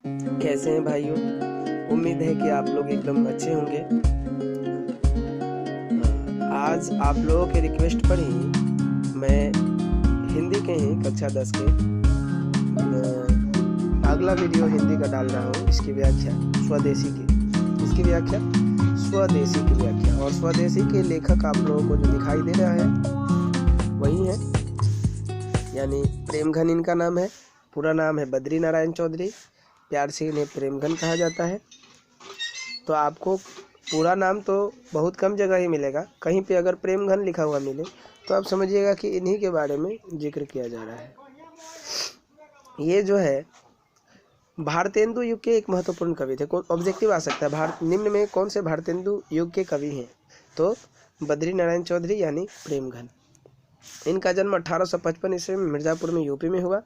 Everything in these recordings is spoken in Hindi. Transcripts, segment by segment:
कैसे हैं भाइयों? उम्मीद है कि आप लोग एकदम अच्छे होंगे। आज आप लोगों के रिक्वेस्ट पर ही मैं हिंदी के ही कक्षा 10 के अगला वीडियो हिंदी का डाल रहा हूँ। इसकी व्याख्या स्वदेशी की, इसकी व्याख्या स्वदेशी की व्याख्या। और स्वदेशी के लेखक आप लोगों को जो दिखाई दे रहा है वही है, यानी प्रेमघन इनका नाम है। पूरा नाम है बद्री नारायण चौधरी, प्यार से इन्हें प्रेमघन कहा जाता है। तो आपको पूरा नाम तो बहुत कम जगह ही मिलेगा, कहीं पे अगर प्रेमघन लिखा हुआ मिले तो आप समझिएगा कि इन्हीं के बारे में जिक्र किया जा रहा है। ये जो है भारतेंदु युग के एक महत्वपूर्ण कवि थे। ऑब्जेक्टिव आ सकता है, भारत निम्न में कौन से भारतेंदु युग के कवि हैं? तो बद्री नारायण चौधरी यानी प्रेमघन। इनका जन्म 1855 ईस्वी में मिर्ज़ापुर में यूपी में हुआ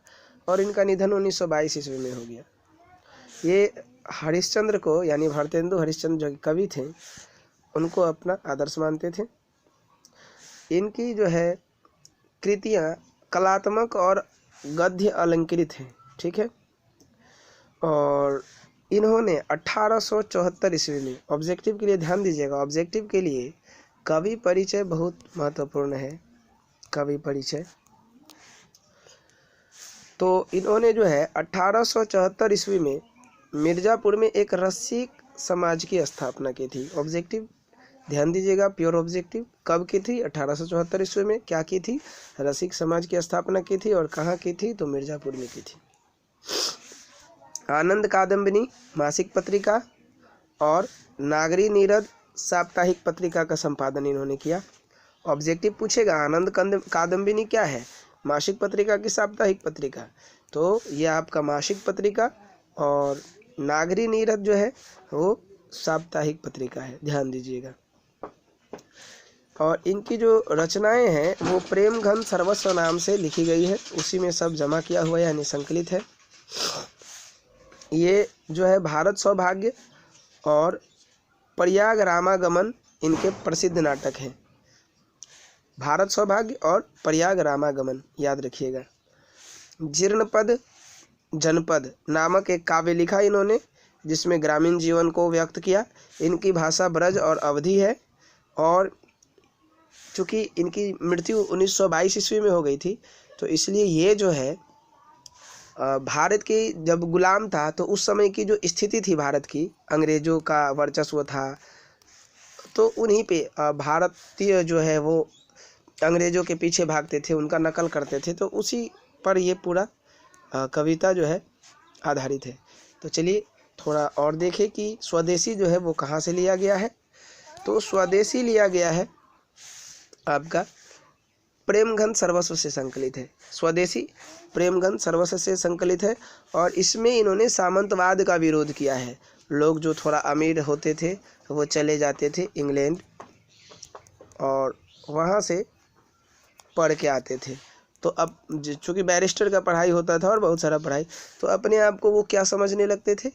और इनका निधन 1922 ईस्वी में हो गया। ये हरिश्चंद्र को, यानी भारतेंदु हरिश्चंद्र जो कवि थे, उनको अपना आदर्श मानते थे। इनकी जो है कृतियाँ कलात्मक और गद्य अलंकृत हैं, ठीक है। और इन्होंने 1874 ईस्वी में, ऑब्जेक्टिव के लिए ध्यान दीजिएगा, ऑब्जेक्टिव के लिए कवि परिचय बहुत महत्वपूर्ण है, कवि परिचय। तो इन्होंने जो है 1874 ईस्वी में मिर्ज़ापुर में एक रसिक समाज की स्थापना की थी। ऑब्जेक्टिव ध्यान दीजिएगा, प्योर ऑब्जेक्टिव। कब की थी? 1874 ईस्वी में। क्या की थी? रसिक समाज की स्थापना की थी। और कहाँ की थी? तो मिर्ज़ापुर में की थी। आनंद कादम्बिनी मासिक पत्रिका और नागरी नीरद साप्ताहिक पत्रिका का संपादन इन्होंने किया। ऑब्जेक्टिव पूछेगा आनंद कादम्बिनी क्या है, मासिक पत्रिका की साप्ताहिक पत्रिका? तो ये आपका मासिक पत्रिका और नागरी नीरद जो है वो साप्ताहिक पत्रिका है, ध्यान दीजिएगा। और इनकी जो रचनाएं हैं वो प्रेमघन सर्वस्व नाम से लिखी गई है, उसी में सब जमा किया हुआ है, यानी संकलित है। ये जो है भारत सौभाग्य और प्रयाग रामागमन इनके प्रसिद्ध नाटक हैं। भारत सौभाग्य और प्रयाग रामागमन याद रखिएगा। जीर्णपद जनपद नामक एक काव्य लिखा इन्होंने, जिसमें ग्रामीण जीवन को व्यक्त किया। इनकी भाषा ब्रज और अवधी है। और चूँकि इनकी मृत्यु 1922 ईस्वी में हो गई थी, तो इसलिए ये जो है भारत की जब गुलाम था तो उस समय की जो स्थिति थी भारत की, अंग्रेज़ों का वर्चस्व था, तो उन्हीं पे भारतीय जो है वो अंग्रेज़ों के पीछे भागते थे, उनका नकल करते थे। तो उसी पर ये पूरा कविता जो है आधारित है। तो चलिए थोड़ा और देखें कि स्वदेशी जो है वो कहाँ से लिया गया है। तो स्वदेशी लिया गया है आपका प्रेमघन सर्वस्व से संकलित है। स्वदेशी प्रेमघन सर्वस्व से संकलित है और इसमें इन्होंने सामंतवाद का विरोध किया है। लोग जो थोड़ा अमीर होते थे वो चले जाते थे इंग्लैंड और वहाँ से पढ़ के आते थे। तो अब चूँकि बैरिस्टर का पढ़ाई होता था और बहुत सारा पढ़ाई, तो अपने आप को वो क्या समझने लगते थे?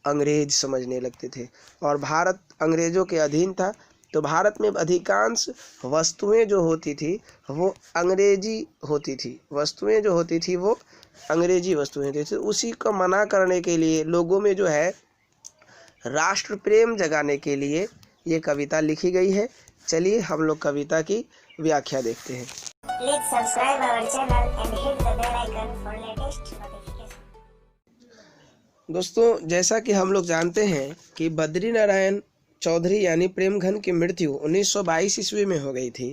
अंग्रेज समझने लगते थे। और भारत अंग्रेज़ों के अधीन था, तो भारत में अधिकांश वस्तुएं जो होती थी वो अंग्रेजी होती थी, वस्तुएं जो होती थी वो अंग्रेजी वस्तुएं थी। तो उसी को मना करने के लिए, लोगों में जो है राष्ट्र प्रेम जगाने के लिए ये कविता लिखी गई है। चलिए हम लोग कविता की व्याख्या देखते हैं। Please subscribe our channel and hit the bell icon for latest notification. दोस्तों, जैसा कि हम लोग जानते हैं कि बद्री नारायण चौधरी यानी प्रेमघन की मृत्यु 1922 ईस्वी में हो गई थी।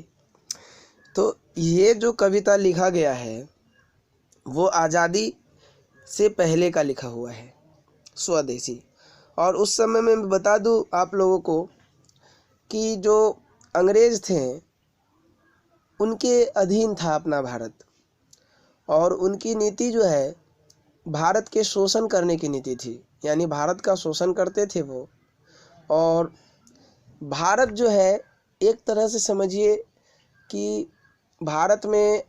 तो ये जो कविता लिखा गया है वो आज़ादी से पहले का लिखा हुआ है, स्वदेशी। और उस समय में मैं बता दूं आप लोगों को कि जो अंग्रेज़ थे उनके अधीन था अपना भारत, और उनकी नीति जो है भारत के शोषण करने की नीति थी, यानी भारत का शोषण करते थे वो। और भारत जो है एक तरह से समझिए कि भारत में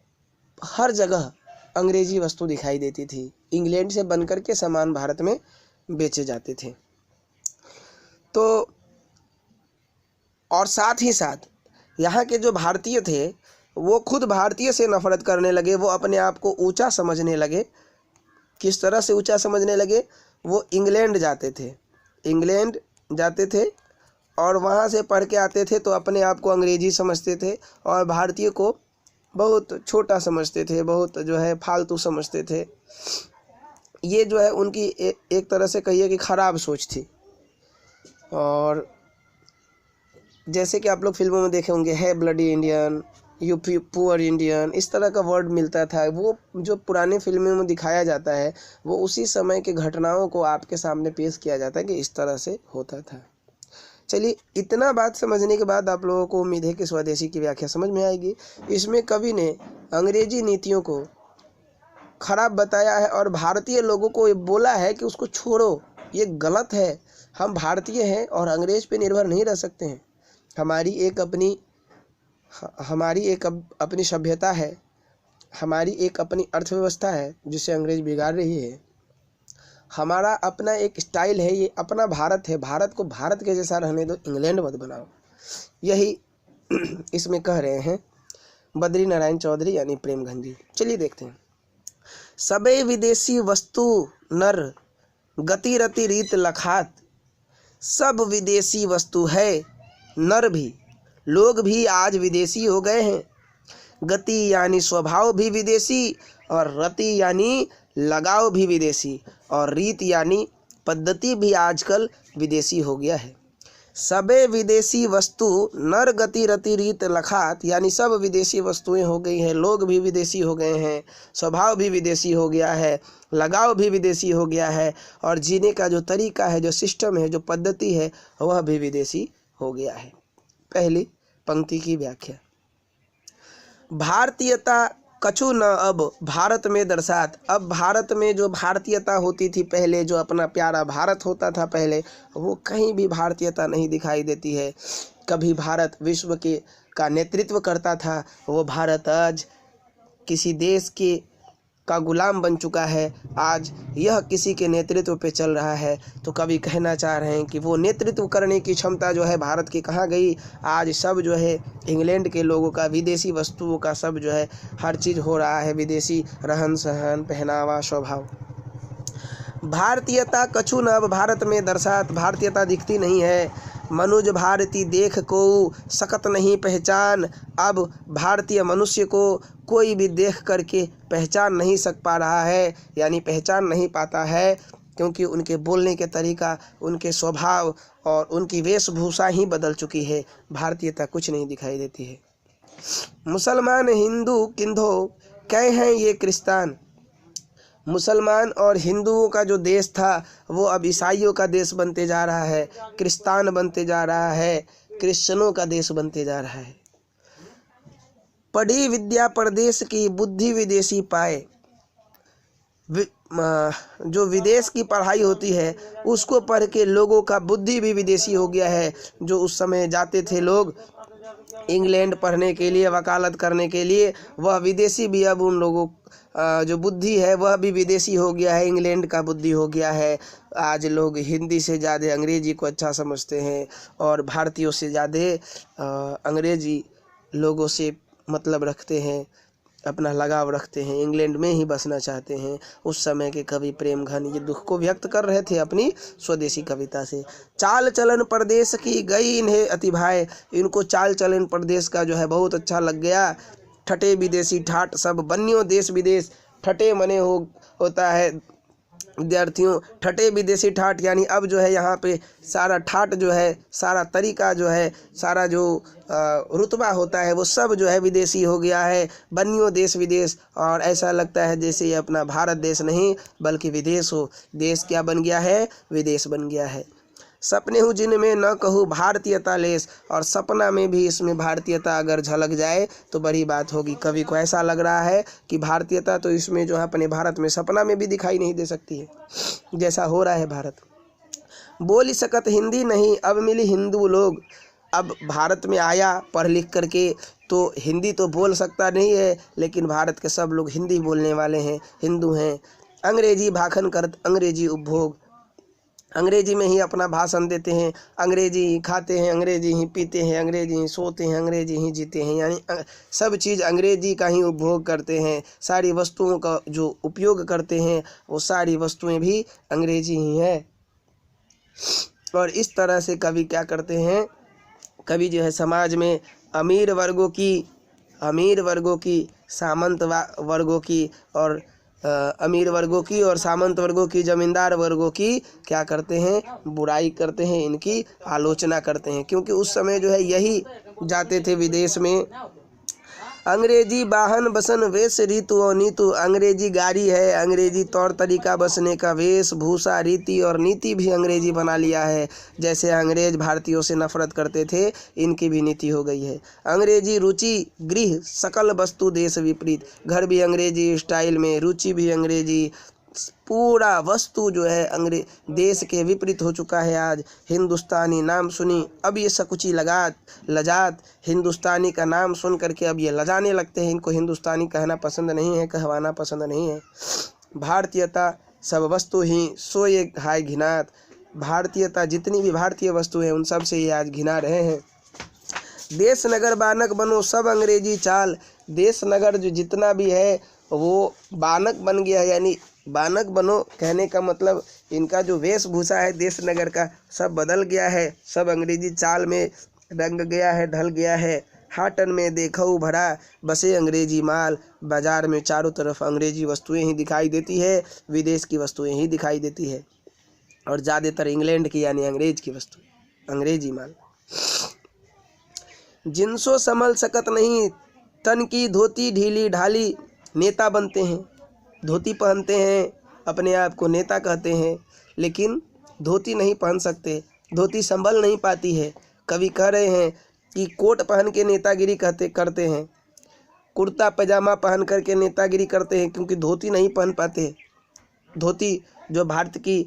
हर जगह अंग्रेजी वस्तु दिखाई देती थी, इंग्लैंड से बनकर के सामान भारत में बेचे जाते थे। तो और साथ ही साथ यहाँ के जो भारतीय थे वो खुद भारतीय से नफरत करने लगे, वो अपने आप को ऊंचा समझने लगे। किस तरह से ऊंचा समझने लगे? वो इंग्लैंड जाते थे और वहाँ से पढ़ के आते थे, तो अपने आप को अंग्रेजी समझते थे और भारतीय को बहुत छोटा समझते थे, बहुत जो है फालतू समझते थे। ये जो है उनकी एक तरह से कहिए कि ख़राब सोच थी। और जैसे कि आप लोग फिल्मों में देखे होंगे, है bloody Indian, you poor Indian, इस तरह का वर्ड मिलता था। वो जो पुराने फिल्मों में दिखाया जाता है वो उसी समय के घटनाओं को आपके सामने पेश किया जाता है कि इस तरह से होता था। चलिए, इतना बात समझने के बाद आप लोगों को उम्मीद है कि स्वदेशी की व्याख्या समझ में आएगी। इसमें कवि ने अंग्रेजी नीतियों को खराब बताया है और भारतीय लोगों को ये बोला है कि उसको छोड़ो, ये गलत है। हम भारतीय हैं और अंग्रेज पे निर्भर नहीं रह सकते हैं। हमारी एक अपनी सभ्यता है, हमारी एक अपनी अर्थव्यवस्था है जिसे अंग्रेज बिगाड़ रही है। हमारा अपना एक स्टाइल है, ये अपना भारत है। भारत को भारत के जैसा रहने दो, इंग्लैंड मत बनाओ। यही इसमें कह रहे हैं बद्री नारायण चौधरी यानी प्रेमघन जी। चलिए देखते हैं। सबे विदेशी वस्तु नर गति रति रीत लखात। सब विदेशी वस्तु है, नर भी लोग भी आज विदेशी हो गए हैं। गति यानी स्वभाव भी विदेशी और रति यानी लगाव भी विदेशी और रीत यानी पद्धति भी आजकल विदेशी हो गया है। सबे विदेशी वस्तु नर गति रति रीत लखात, यानी सब विदेशी वस्तुएं हो गई हैं, लोग भी विदेशी हो गए हैं, स्वभाव भी विदेशी हो गया है, लगाव भी विदेशी हो गया है और जीने का जो तरीका है, जो सिस्टम है, जो पद्धति है, वह भी विदेशी हो गया है। पहली पंक्ति की व्याख्या। भारतीयता कछु न अब भारत में दर्शात। अब भारत में जो भारतीयता होती थी पहले, जो अपना प्यारा भारत होता था पहले, वो कहीं भी भारतीयता नहीं दिखाई देती है। कभी भारत विश्व का नेतृत्व करता था, वो भारत आज किसी देश का गुलाम बन चुका है। आज यह किसी के नेतृत्व पे चल रहा है। तो कवि कहना चाह रहे हैं कि वो नेतृत्व करने की क्षमता जो है भारत की कहाँ गई। आज सब जो है इंग्लैंड के लोगों का, विदेशी वस्तुओं का सब जो है हर चीज़ हो रहा है, विदेशी रहन सहन, पहनावा, स्वभाव। भारतीयता कछु न अब भारत में दर्शात। भारतीयता दिखती नहीं है। मनुज भारती देख को सकत नहीं पहचान। अब भारतीय मनुष्य को कोई भी देख करके पहचान नहीं सक पा रहा है, यानी पहचान नहीं पाता है, क्योंकि उनके बोलने के तरीका, उनके स्वभाव और उनकी वेशभूषा ही बदल चुकी है। भारतीयता कुछ नहीं दिखाई देती है। मुसलमान हिंदू किंधो कै हैं ये क्रिस्तान। मुसलमान और हिंदुओं का जो देश था वो अब ईसाइयों का देश बनते जा रहा है, क्रिस्तान बनते जा रहा है, क्रिश्चियनों का देश बनते जा रहा है। पढ़ी विद्या परदेश की बुद्धि विदेशी पाए। जो विदेश की पढ़ाई होती है उसको पढ़ के लोगों का बुद्धि भी विदेशी हो गया है। जो उस समय जाते थे लोग इंग्लैंड पढ़ने के लिए, वकालत करने के लिए, वह विदेशी भी अब उन लोगों जो बुद्धि है वह भी विदेशी हो गया है, इंग्लैंड का बुद्धि हो गया है। आज लोग हिंदी से ज़्यादा अंग्रेजी को अच्छा समझते हैं और भारतीयों से ज़्यादा अंग्रेजी लोगों से मतलब रखते हैं, अपना लगाव रखते हैं, इंग्लैंड में ही बसना चाहते हैं। उस समय के कवि प्रेमघन ये दुख को व्यक्त कर रहे थे अपनी स्वदेशी कविता से। चाल चलन परदेश की गई इन्हें अति भाए। इनको चाल चलन परदेश का जो है बहुत अच्छा लग गया। ठटे विदेशी ठाट सब बन्यो देश विदेश। ठटे मने होता है विद्यार्थियों, ठटे विदेशी ठाट, यानी अब जो है यहाँ पे सारा ठाट जो है, सारा तरीका जो है, सारा जो रुतबा होता है वो सब जो है विदेशी हो गया है। बन्यो देश विदेश, और ऐसा लगता है जैसे ये अपना भारत देश नहीं बल्कि विदेश हो। देश क्या बन गया है? विदेश बन गया है। सपने हूँ जिनमें न कहूँ भारतीयता लेस, और सपना में भी इसमें भारतीयता अगर झलक जाए तो बड़ी बात होगी। कवि को ऐसा लग रहा है कि भारतीयता तो इसमें जो है अपने भारत में सपना में भी दिखाई नहीं दे सकती है, जैसा हो रहा है भारत। बोली सकत हिंदी नहीं अब मिली हिंदू लोग। अब भारत में आया पढ़ लिख करके तो हिंदी तो बोल सकता नहीं है, लेकिन भारत के सब लोग हिंदी बोलने वाले हैं, हिंदू हैं। अंग्रेजी भाखन करत अंग्रेजी उपभोग, अंग्रेजी में ही अपना भाषण देते हैं, अंग्रेजी ही खाते हैं, अंग्रेजी ही पीते हैं, अंग्रेजी ही सोते हैं, अंग्रेजी ही जीते हैं, यानी सब चीज़ अंग्रेजी का ही उपभोग करते हैं। सारी वस्तुओं का जो उपयोग करते हैं वो सारी वस्तुएं भी अंग्रेजी ही है। और इस तरह से कवि क्या करते हैं, कवि जो है समाज में अमीर वर्गों की सामंत वर्गों की और अमीर वर्गों की और सामंत वर्गों की, जमींदार वर्गों की क्या करते हैं, बुराई करते हैं, इनकी आलोचना करते हैं। क्योंकि उस समय जो है यही जाते थे विदेश में। अंग्रेजी वाहन बसन वेश रीतु और नीतु, अंग्रेजी गाड़ी है, अंग्रेजी तौर तरीका बसने का, वेश भूषा रीति और नीति भी अंग्रेजी बना लिया है। जैसे अंग्रेज भारतीयों से नफरत करते थे, इनकी भी नीति हो गई है। अंग्रेजी रुचि गृह सकल वस्तु देश विपरीत, घर भी अंग्रेजी स्टाइल में, रुचि भी अंग्रेजी, पूरा वस्तु जो है अंग्रेज देश के विपरीत हो चुका है। आज हिंदुस्तानी नाम सुनी, अब ये सकुची लजात हिंदुस्तानी का नाम सुन करके अब ये लजाने लगते हैं। इनको हिंदुस्तानी कहना पसंद नहीं है, कहवाना पसंद नहीं है। भारतीयता सब वस्तु ही सो ये हाय घिनात, भारतीयता जितनी भी भारतीय वस्तु है उन सब से ये आज घिना रहे हैं। देश नगर बानक बनो सब अंग्रेजी चाल, देश नगर जो जितना भी है वो बानक बन गया है, यानी बानक बनो कहने का मतलब इनका जो वेशभूषा है देश नगर का सब बदल गया है, सब अंग्रेजी चाल में रंग गया है, ढल गया है। हाटन में देखो भरा बसे अंग्रेजी माल, बाजार में चारों तरफ अंग्रेजी वस्तुएं ही दिखाई देती है, विदेश की वस्तुएं ही दिखाई देती है, और ज़्यादातर इंग्लैंड की यानी अंग्रेज की वस्तु, अंग्रेजी माल। जिनसो संभल सकत नहीं तन की धोती ढीली ढाली, नेता बनते हैं, धोती पहनते हैं, अपने आप को नेता कहते हैं, लेकिन धोती नहीं पहन सकते, धोती संभल नहीं पाती है। कवि कह रहे हैं कि कोट पहन के नेतागिरी करते हैं, कुर्ता पजामा पहन करके नेतागिरी करते हैं, क्योंकि धोती नहीं पहन पाते। धोती जो भारत की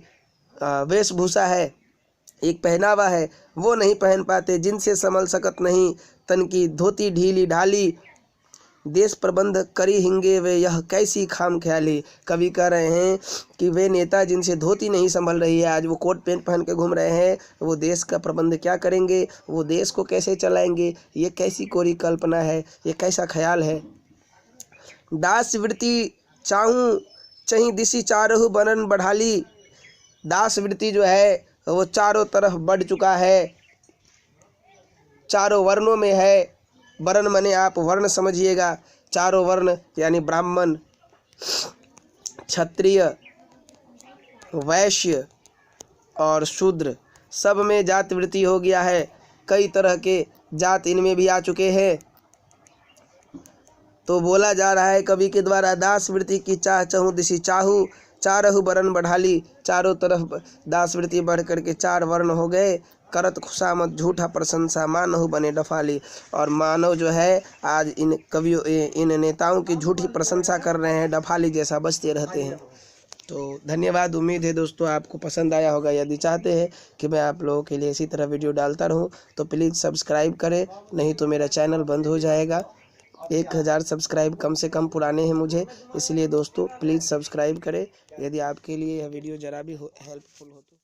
वेशभूषा है, एक पहनावा है, वो नहीं पहन पाते। जिनसे संभल सकत नहीं तन की धोती ढीली ढाली, देश प्रबंध करी हिंगे वे यह कैसी खाम ख्याली। कवि कह रहे हैं कि वे नेता जिनसे धोती नहीं संभल रही है, आज वो कोट पैंट पहन के घूम रहे हैं, वो देश का प्रबंध क्या करेंगे, वो देश को कैसे चलाएंगे, ये कैसी कोरी कल्पना है, ये कैसा ख्याल है। दास वृत्ति चाहूँ चही दिशी चारहु बनन बढ़ाली, दास वृत्ति जो है वो चारों तरफ बढ़ चुका है, चारों वर्णों में है। वर्ण माने आप वर्ण समझिएगा, चारों वर्ण यानी ब्राह्मण, क्षत्रिय, वैश्य और शूद्र, सब में जात वृत्ति हो गया है। कई तरह के जात इनमें भी आ चुके हैं। तो बोला जा रहा है कवि के द्वारा, दास वृत्ति की चाह चहूँ दिशी चाहू, चारहु वर्ण बढ़ाली, चारों तरफ दास वृत्ति बढ़ करके चार वर्ण हो गए। करत खुशामत झूठा प्रशंसा मानहु बने डफाली, और मानव जो है आज इन कवियों इन नेताओं की झूठी प्रशंसा कर रहे हैं, डफाली जैसा बचते रहते हैं। तो धन्यवाद। उम्मीद है दोस्तों आपको पसंद आया होगा। यदि चाहते हैं कि मैं आप लोगों के लिए इसी तरह वीडियो डालता रहूं तो प्लीज़ सब्सक्राइब करें, नहीं तो मेरा चैनल बंद हो जाएगा। 1000 सब्सक्राइब कम से कम पुराने हैं मुझे, इसलिए दोस्तों प्लीज़ सब्सक्राइब करें। यदि आपके लिए यह वीडियो ज़रा भी हेल्पफुल हो तो।